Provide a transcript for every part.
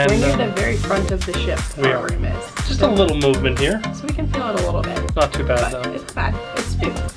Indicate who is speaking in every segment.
Speaker 1: And
Speaker 2: we're near the very front of the ship.
Speaker 1: We
Speaker 2: Our
Speaker 1: are.
Speaker 2: room is.
Speaker 1: Just a little movement here.
Speaker 2: So we can feel it a little bit.
Speaker 1: Not too bad,
Speaker 2: But
Speaker 1: though.
Speaker 2: it's bad. It's smooth.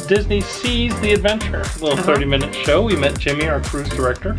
Speaker 1: Disney Seas the Adventure. A little 30-minute show. We met Jimmy, our cruise director.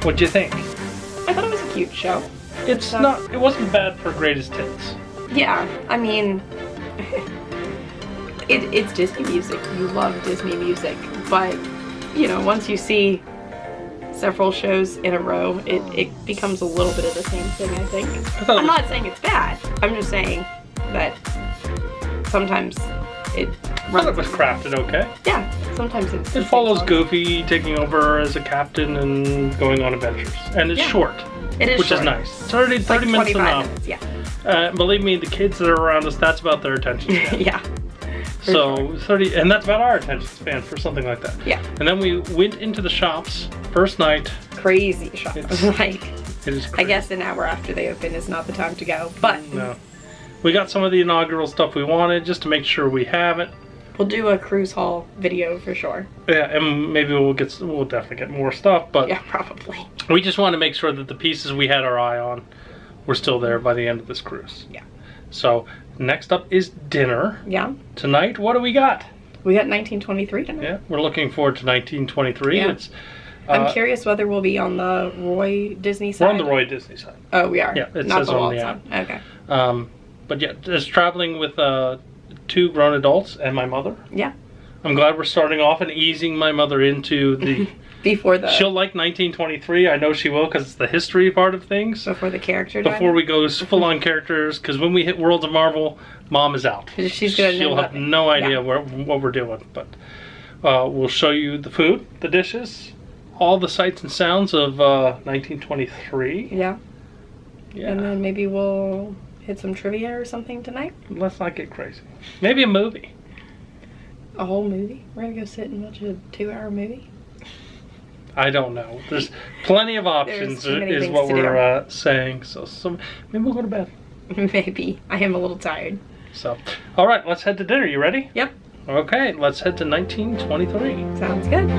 Speaker 1: What'd you think?
Speaker 2: I thought it was a cute show.
Speaker 1: It wasn't bad for greatest hits.
Speaker 2: Yeah, I mean, it's Disney music. You love Disney music, but you know, once you see several shows in a row, it becomes a little bit of the same thing, I think. I'm not saying it's bad. I'm just saying that sometimes it
Speaker 1: I thought it was crafted okay.
Speaker 2: Yeah, sometimes
Speaker 1: It follows Goofy taking over as a captain and going on adventures. And it's short.
Speaker 2: It is
Speaker 1: which
Speaker 2: short.
Speaker 1: is nice. 30
Speaker 2: Like
Speaker 1: minutes
Speaker 2: 25
Speaker 1: enough.
Speaker 2: minutes, yeah.
Speaker 1: Believe me, the kids that are around us, that's about their attention span.
Speaker 2: Yeah.
Speaker 1: So 30, and that's about our attention span for something like that.
Speaker 2: Yeah.
Speaker 1: And then we went into the shops first night.
Speaker 2: Crazy shop. Like,
Speaker 1: It is crazy.
Speaker 2: I guess an hour after they open is not the time to go, but
Speaker 1: No. We got some of the inaugural stuff we wanted just to make sure we have it.
Speaker 2: we'll do a cruise haul video for sure.
Speaker 1: Yeah, and maybe we'll definitely get more stuff, but
Speaker 2: Yeah, probably.
Speaker 1: we just want to make sure that the pieces we had our eye on were still there by the end of this cruise.
Speaker 2: Yeah.
Speaker 1: So next up is dinner.
Speaker 2: Yeah.
Speaker 1: Tonight, what do we got?
Speaker 2: We got 1923 tonight.
Speaker 1: Yeah, we're looking forward to 1923.
Speaker 2: Yeah.
Speaker 1: It's
Speaker 2: I'm curious whether we'll be on the Roy Disney side.
Speaker 1: we're on the Roy Disney side.
Speaker 2: Oh, we are?
Speaker 1: Yeah, it
Speaker 2: not
Speaker 1: says
Speaker 2: the
Speaker 1: on
Speaker 2: Walt
Speaker 1: the
Speaker 2: side. Okay.
Speaker 1: But yeah, just traveling with 2 grown adults and my mother.
Speaker 2: Yeah.
Speaker 1: I'm glad we're starting off and easing my mother into the...
Speaker 2: Before the...
Speaker 1: She'll like 1923. I know she will because it's the history part of things.
Speaker 2: Before the character
Speaker 1: Before we go full-on characters, because when we hit Worlds of Marvel, Mom is out.
Speaker 2: She's gonna know
Speaker 1: She'll have
Speaker 2: nothing.
Speaker 1: no idea
Speaker 2: Yeah.
Speaker 1: what we're doing. But we'll show you the food, the dishes, all the sights and sounds of 1923.
Speaker 2: Yeah.
Speaker 1: Yeah.
Speaker 2: And then maybe we'll hit some trivia or something tonight.
Speaker 1: Let's not get crazy. Maybe a movie.
Speaker 2: A whole movie. We're gonna go sit and watch a 2-hour movie.
Speaker 1: I don't know. There's plenty of options,
Speaker 2: too many
Speaker 1: is
Speaker 2: things
Speaker 1: what
Speaker 2: to
Speaker 1: we're saying. So maybe we'll go to bed.
Speaker 2: Maybe. I am a little tired.
Speaker 1: So, all right, let's head to dinner. You ready?
Speaker 2: Yep.
Speaker 1: Okay, let's head to 1923.
Speaker 2: Sounds good.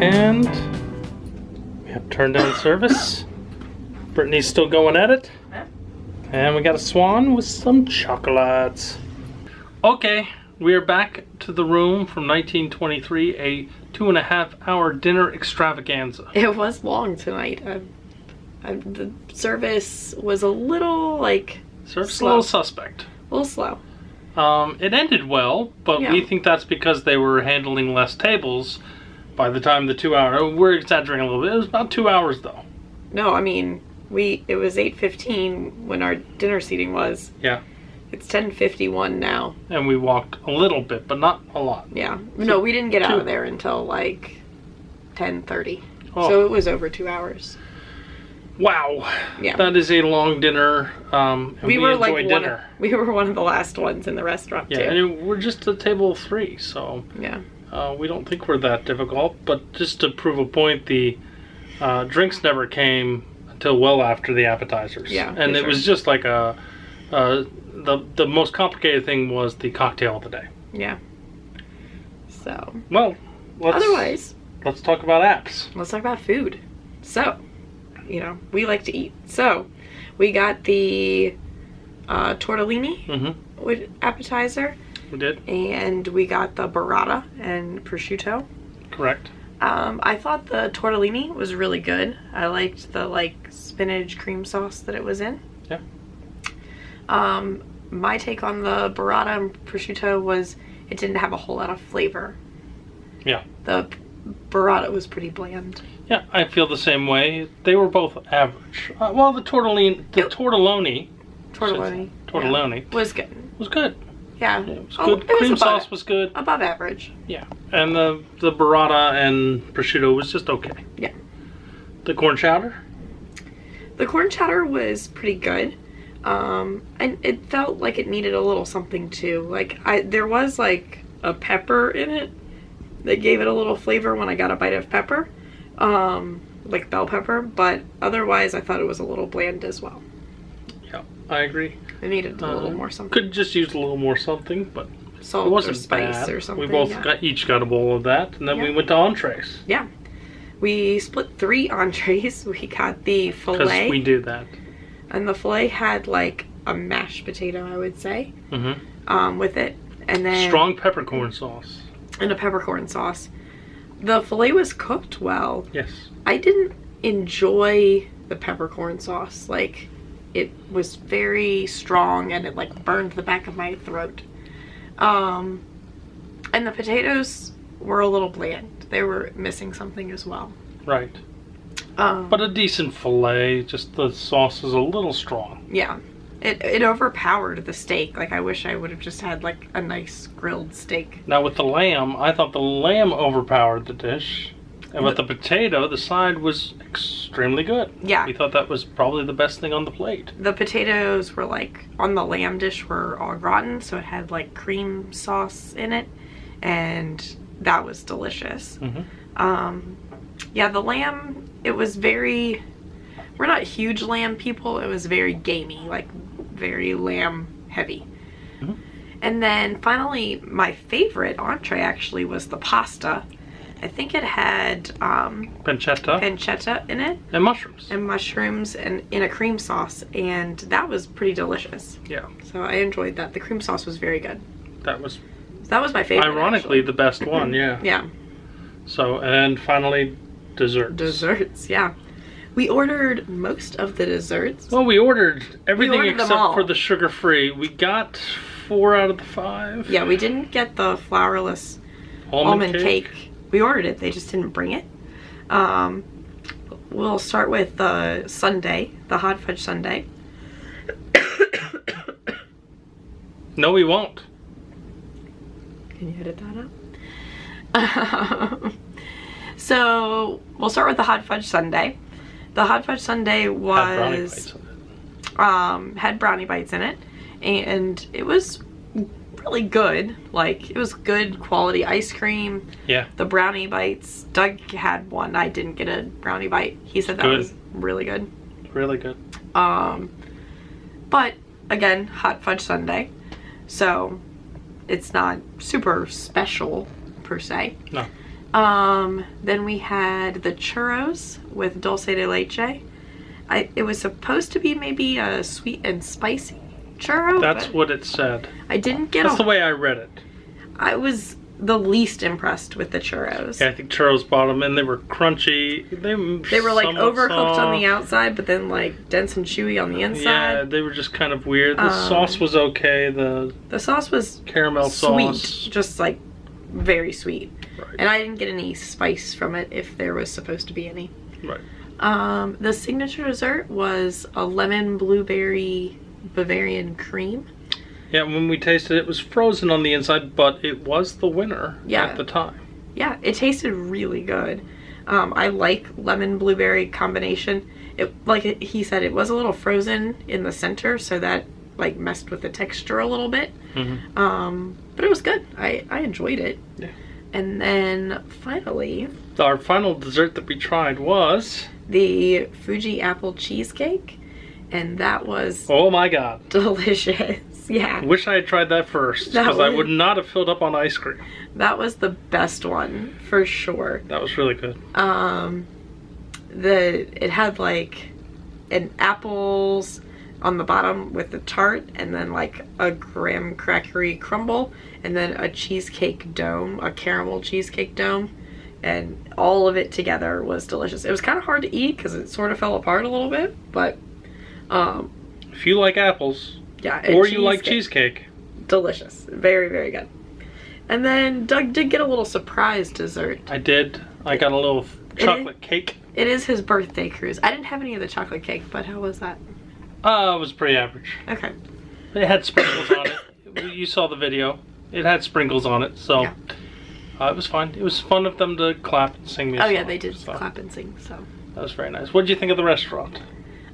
Speaker 1: And we have turned down service. Brittany's still going at it. And we got a swan with some chocolates. Okay, we are back to the room from 1923, a 2.5-hour dinner extravaganza.
Speaker 2: It was long tonight. The service was a little, like,
Speaker 1: Service
Speaker 2: slow.
Speaker 1: a little suspect.
Speaker 2: A little slow.
Speaker 1: It ended well, but
Speaker 2: Yeah.
Speaker 1: we think that's because they were handling less tables by the time the 2 hour. We're exaggerating a little bit. It was about 2 hours though.
Speaker 2: No, I mean, it was 8:15 when our dinner seating was.
Speaker 1: Yeah.
Speaker 2: It's 10:51 now.
Speaker 1: And we walked a little bit, but not a lot.
Speaker 2: Yeah. No, we didn't get out
Speaker 1: two-
Speaker 2: of there until like 10:30.
Speaker 1: Oh.
Speaker 2: So it was over 2 hours.
Speaker 1: Wow.
Speaker 2: Yeah.
Speaker 1: That is a long dinner. And we
Speaker 2: were
Speaker 1: enjoy
Speaker 2: like
Speaker 1: dinner.
Speaker 2: we were one of the last ones in the restaurant
Speaker 1: Yeah,
Speaker 2: too.
Speaker 1: and we're just a table of 3, so
Speaker 2: Yeah.
Speaker 1: we don't think we're that difficult. But just to prove a point, the drinks never came until well after the appetizers.
Speaker 2: Yeah,
Speaker 1: and
Speaker 2: for
Speaker 1: it
Speaker 2: sure.
Speaker 1: was just like the most complicated thing was the cocktail of the day.
Speaker 2: Yeah. So,
Speaker 1: Well,
Speaker 2: otherwise,
Speaker 1: let's talk about apps.
Speaker 2: let's talk about food. So, we like to eat. So, we got the tortellini
Speaker 1: Mm-hmm.
Speaker 2: with appetizer,
Speaker 1: We did.
Speaker 2: and we got the burrata and prosciutto.
Speaker 1: Correct.
Speaker 2: I thought the tortellini was really good. I liked the spinach cream sauce that it was in.
Speaker 1: Yeah.
Speaker 2: My take on the burrata and prosciutto was it didn't have a whole lot of flavor.
Speaker 1: Yeah.
Speaker 2: The burrata was pretty bland.
Speaker 1: Yeah, I feel the same way. They were both average. Well, the tortellini
Speaker 2: Tortellini
Speaker 1: tortelloni
Speaker 2: was good.
Speaker 1: was good.
Speaker 2: Yeah.
Speaker 1: Yeah, it was
Speaker 2: Oh,
Speaker 1: good.
Speaker 2: it was
Speaker 1: Cream
Speaker 2: above
Speaker 1: sauce
Speaker 2: it.
Speaker 1: was good.
Speaker 2: Above average.
Speaker 1: Yeah, and the burrata and prosciutto was just okay.
Speaker 2: Yeah.
Speaker 1: The corn chowder.
Speaker 2: The corn chowder was pretty good. And it felt like it needed a little something too. There was a pepper in it that gave it a little flavor when I got a bite of pepper. Like bell pepper, but otherwise I thought it was a little bland as well.
Speaker 1: Yeah, I agree.
Speaker 2: It needed a little more something.
Speaker 1: Could just use a little more something, but
Speaker 2: Salt
Speaker 1: it wasn't
Speaker 2: or spice
Speaker 1: bad.
Speaker 2: or something.
Speaker 1: We both
Speaker 2: yeah.
Speaker 1: each got a bowl of that, and then we
Speaker 2: Yeah.
Speaker 1: went to entrees.
Speaker 2: Yeah. We split 3 entrees. We got the
Speaker 1: Because
Speaker 2: filet.
Speaker 1: we do that.
Speaker 2: And the filet had a mashed potato, I would say,
Speaker 1: Mm-hmm.
Speaker 2: with it. And then
Speaker 1: Strong peppercorn sauce.
Speaker 2: and a peppercorn sauce. The filet was cooked well.
Speaker 1: Yes.
Speaker 2: I didn't enjoy the peppercorn sauce. It was very strong and it burned the back of my throat. And the potatoes were a little bland. They were missing something as well.
Speaker 1: Right. But a decent filet, just the sauce is a little strong.
Speaker 2: Yeah. It overpowered the steak. I wish I would have just had a nice grilled steak.
Speaker 1: Now with the lamb, I thought the lamb overpowered the dish. And with the potato, the side was extremely good.
Speaker 2: Yeah.
Speaker 1: We thought that was probably the best thing on the plate.
Speaker 2: The potatoes were on the lamb dish were au gratin, so it had cream sauce in it, and that was delicious.
Speaker 1: Mm-hmm.
Speaker 2: Yeah, the lamb, it was we're not huge lamb people, it was very gamey, very lamb heavy.
Speaker 1: Mm-hmm.
Speaker 2: And then finally, my favorite entree actually was the pasta. I think it had pancetta in it.
Speaker 1: And mushrooms.
Speaker 2: And mushrooms and in a cream sauce, and that was pretty delicious.
Speaker 1: Yeah.
Speaker 2: So I enjoyed that. The cream sauce was very good.
Speaker 1: That was
Speaker 2: My favorite.
Speaker 1: ironically
Speaker 2: actually.
Speaker 1: the best one, yeah.
Speaker 2: Yeah.
Speaker 1: So, and finally, desserts.
Speaker 2: Desserts, yeah. We ordered most of the desserts.
Speaker 1: Well, we ordered everything
Speaker 2: ordered them
Speaker 1: except
Speaker 2: all.
Speaker 1: for the sugar-free. We got 4 out of the 5.
Speaker 2: Yeah, we didn't get the flourless almond cake. We ordered it, they just didn't bring it. We'll start with the sundae, the hot fudge sundae.
Speaker 1: No, we won't.
Speaker 2: Can you edit that out? So we'll start with the hot fudge sundae. The hot fudge sundae had brownie bites in it, and it was really good. It was good quality ice cream.
Speaker 1: Yeah.
Speaker 2: The brownie bites, Doug had one. I didn't get a brownie bite. He said that was really good.
Speaker 1: Really good.
Speaker 2: But again, hot fudge sundae, so it's not super special per se.
Speaker 1: No.
Speaker 2: Then we had the churros with dulce de leche. It was supposed to be maybe a sweet and spicy churro.
Speaker 1: That's what it said.
Speaker 2: I didn't get
Speaker 1: That's the way I read it.
Speaker 2: I was the least impressed with the churros.
Speaker 1: Yeah, I think churros bought them, and they were crunchy. They
Speaker 2: were like overcooked
Speaker 1: soft
Speaker 2: on the outside, but then like dense and chewy on the inside.
Speaker 1: Yeah, they were just kind of weird. The sauce was okay. The
Speaker 2: sauce was
Speaker 1: caramel
Speaker 2: sweet,
Speaker 1: sauce,
Speaker 2: just like very sweet.
Speaker 1: Right.
Speaker 2: And I didn't get any spice from it if there was supposed to be any.
Speaker 1: Right.
Speaker 2: The signature dessert was a lemon blueberry Bavarian cream.
Speaker 1: Yeah, when we tasted it, it was frozen on the inside, but it was the winner at the time.
Speaker 2: Yeah, it tasted really good. I like lemon blueberry combination. He said, it was a little frozen in the center, so that like messed with the texture a little bit. But it was good. I enjoyed it.
Speaker 1: Yeah.
Speaker 2: And then finally,
Speaker 1: our final dessert that we tried was
Speaker 2: the Fuji apple cheesecake, and that was,
Speaker 1: oh my god,
Speaker 2: delicious. Yeah.
Speaker 1: Wish I had tried that first, because I would not have filled up on ice cream.
Speaker 2: That was the best one for sure.
Speaker 1: That was really good.
Speaker 2: It had like an apples on the bottom with the tart, and then like a graham crackery crumble, and then a cheesecake dome, a caramel cheesecake dome, and all of it together was delicious. It was kind of hard to eat because it sort of fell apart a little bit, but
Speaker 1: if you like apples,
Speaker 2: yeah,
Speaker 1: or you like cheesecake,
Speaker 2: delicious. Very, very good. And then Doug did get a little surprise dessert.
Speaker 1: I did. I got a little chocolate cake.
Speaker 2: It is his birthday cruise. I didn't have any of the chocolate cake, but how was that?
Speaker 1: It was pretty average.
Speaker 2: Okay.
Speaker 1: It had sprinkles on it. You saw the video. It had sprinkles on it, so it was fine. It was fun of them to clap and sing me a song.
Speaker 2: Oh yeah, they did clap and sing, so.
Speaker 1: That was very nice. What did you think of the restaurant?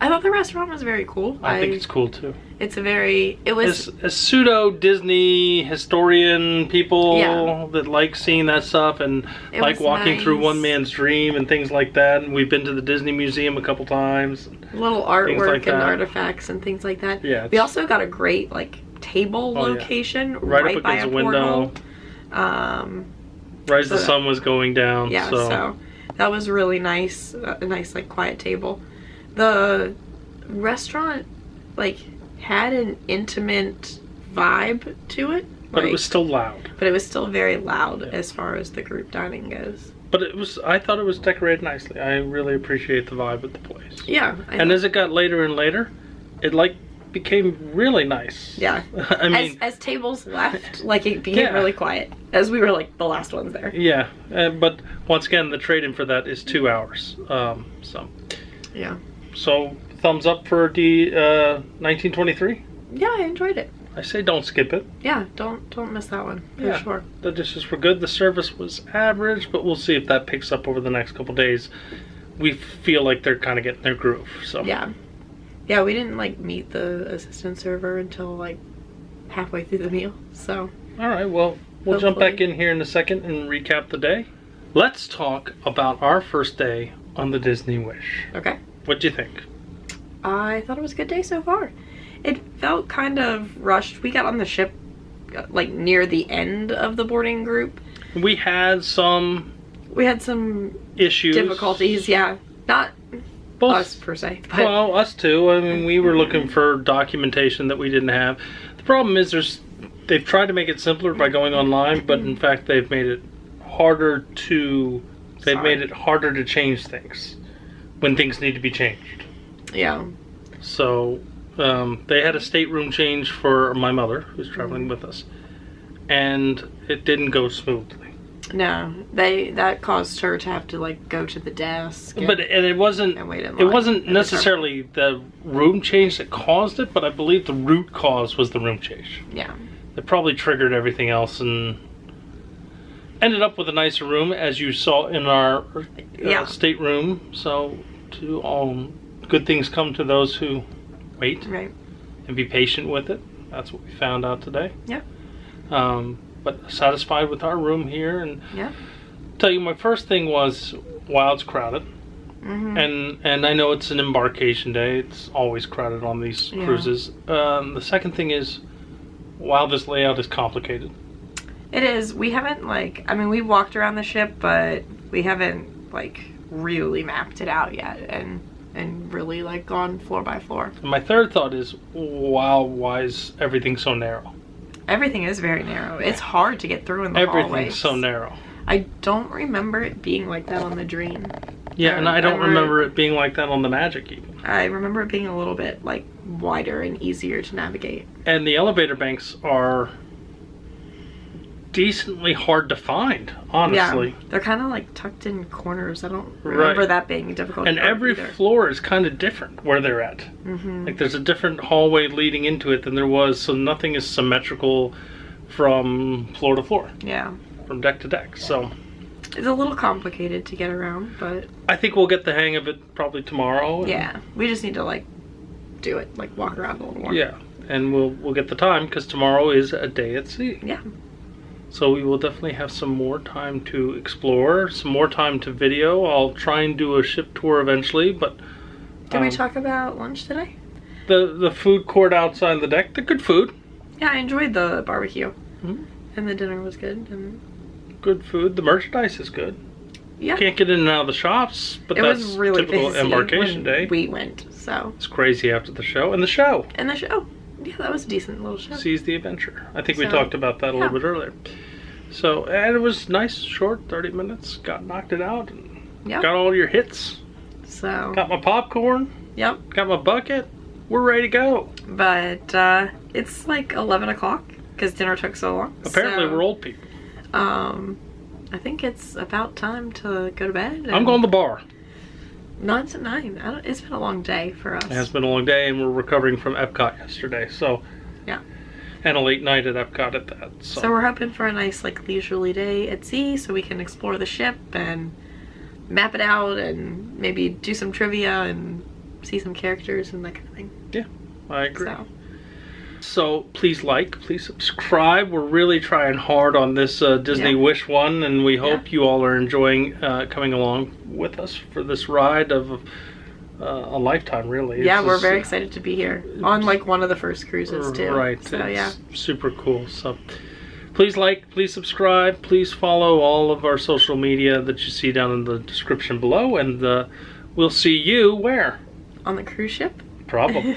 Speaker 2: I thought the restaurant was very cool.
Speaker 1: I think it's cool too.
Speaker 2: It's it was
Speaker 1: as pseudo Disney historian people that like seeing that stuff and like walking through one man's dream and things like that. And we've been to the Disney Museum a couple times.
Speaker 2: Little artwork and artifacts and things like that.
Speaker 1: Yeah.
Speaker 2: We also got a great like table location
Speaker 1: right up
Speaker 2: by
Speaker 1: against
Speaker 2: a
Speaker 1: a window. Right as the sun was going down.
Speaker 2: Yeah. So that was really nice. A nice like quiet table. The restaurant like had an intimate vibe to it,
Speaker 1: but it was still loud.
Speaker 2: But it was still very loud as far as the group dining goes.
Speaker 1: But I thought it was decorated nicely. I really appreciate the vibe of the place.
Speaker 2: Yeah.
Speaker 1: And as it got later and later, it like became really nice.
Speaker 2: Yeah.
Speaker 1: I mean,
Speaker 2: as tables left, like it became really quiet as we were like the last ones there.
Speaker 1: Yeah. But once again, the trade-in for that is 2 hours. So.
Speaker 2: Yeah.
Speaker 1: So thumbs up for the 1923.
Speaker 2: Yeah, I enjoyed it.
Speaker 1: I say don't skip it.
Speaker 2: Yeah, don't miss that one for sure.
Speaker 1: The dishes were good. The service was average, but we'll see if that picks up over the next couple days. We feel like they're kind of getting their groove. So
Speaker 2: yeah, we didn't like meet the assistant server until like halfway through the meal. So
Speaker 1: all right, well we'll jump back in here in a second and recap the day. Let's talk about our first day on the Disney Wish.
Speaker 2: Okay.
Speaker 1: What'd you think?
Speaker 2: I thought it was a good day so far. It felt kind of rushed. We got on the ship like near the end of the boarding group.
Speaker 1: We had some
Speaker 2: issues, difficulties. Yeah, not both us per se. But
Speaker 1: well, us too. I mean, we were looking for documentation that we didn't have. The problem is they've tried to make it simpler by going online, but in fact they've made it harder to change things when things need to be changed.
Speaker 2: Yeah.
Speaker 1: So they had a stateroom change for my mother, who's traveling with us, and it didn't go smoothly.
Speaker 2: No, that caused her to have to like go to the desk.
Speaker 1: It wasn't necessarily the room change that caused it, but I believe the root cause was the room change.
Speaker 2: Yeah.
Speaker 1: It probably triggered everything else and ended up with a nicer room, as you saw in our stateroom. So to all good things come to those who wait and be patient with it. That's what we found out today.
Speaker 2: Yeah.
Speaker 1: But satisfied with our room here. And tell you, my first thing was, wow, it's crowded. And I know it's an embarkation day. It's always crowded on these cruises. The second thing is, wow, this layout is complicated.
Speaker 2: It is. We haven't like, I mean, we walked around the ship, but we haven't like really mapped it out yet and really like gone floor by floor.
Speaker 1: And my third thought is, wow, why is everything so narrow?
Speaker 2: Everything is very narrow. It's hard to get through in the
Speaker 1: Everything's
Speaker 2: hallways.
Speaker 1: so narrow.
Speaker 2: I don't remember it being like that on the Dream.
Speaker 1: Yeah, and I don't remember it being like that on the Magic even.
Speaker 2: I remember it being a little bit like wider and easier to navigate.
Speaker 1: And the elevator banks are decently hard to find, honestly.
Speaker 2: Yeah, they're kind of like tucked in corners. I don't remember that being difficult.
Speaker 1: And every floor is kind of different where they're at. Like there's a different hallway leading into it than there was, so nothing is symmetrical from floor to floor.
Speaker 2: Yeah.
Speaker 1: From deck to deck, so.
Speaker 2: It's a little complicated to get around, but
Speaker 1: I think we'll get the hang of it probably tomorrow.
Speaker 2: Yeah, we just need to like do it, like walk around a little more.
Speaker 1: Yeah, and we'll get the time because tomorrow is a day at sea.
Speaker 2: Yeah.
Speaker 1: So we will definitely have some more time to explore, some more time to video. I'll try and do a ship tour eventually, but...
Speaker 2: Did we talk about lunch today?
Speaker 1: The food court outside the deck, the good food.
Speaker 2: Yeah, I enjoyed the barbecue. And the dinner was good. And
Speaker 1: good food. The merchandise is good.
Speaker 2: Yeah.
Speaker 1: Can't get in and out of the shops, but that's
Speaker 2: was really
Speaker 1: typical
Speaker 2: busy
Speaker 1: Embarkation Day.
Speaker 2: We went, so.
Speaker 1: It's crazy after the show. And the show.
Speaker 2: And the show. Yeah, that was a decent little show.
Speaker 1: Seize the Adventure. I think we talked about that a little bit earlier. So, and it was nice, short, 30 minutes. Got knocked it out. And got all your hits.
Speaker 2: So.
Speaker 1: Got my popcorn.
Speaker 2: Yep.
Speaker 1: Got my bucket. We're ready to go.
Speaker 2: But it's like 11 o'clock because dinner took so long.
Speaker 1: Apparently we're old people.
Speaker 2: I think it's about time to go to bed.
Speaker 1: I'm going to the bar.
Speaker 2: Not at 9. It's been a long day for us.
Speaker 1: It has been a long day, and we're recovering from Epcot yesterday, so.
Speaker 2: Yeah.
Speaker 1: And a late night at Epcot at that.
Speaker 2: So we're hoping for a nice, like, leisurely day at sea so we can explore the ship and map it out and maybe do some trivia and see some characters and that kind of thing.
Speaker 1: Yeah, I agree. So please like, please subscribe. We're really trying hard on this Disney Wish one, and we hope you all are enjoying coming along with us for this ride of a lifetime, really.
Speaker 2: Yeah, we're very excited to be here on like one of the first cruises too.
Speaker 1: Right.
Speaker 2: So yeah,
Speaker 1: super cool. So please like, please subscribe, please follow all of our social media that you see down in the description below, and we'll see you where?
Speaker 2: On the cruise ship?
Speaker 1: Probably.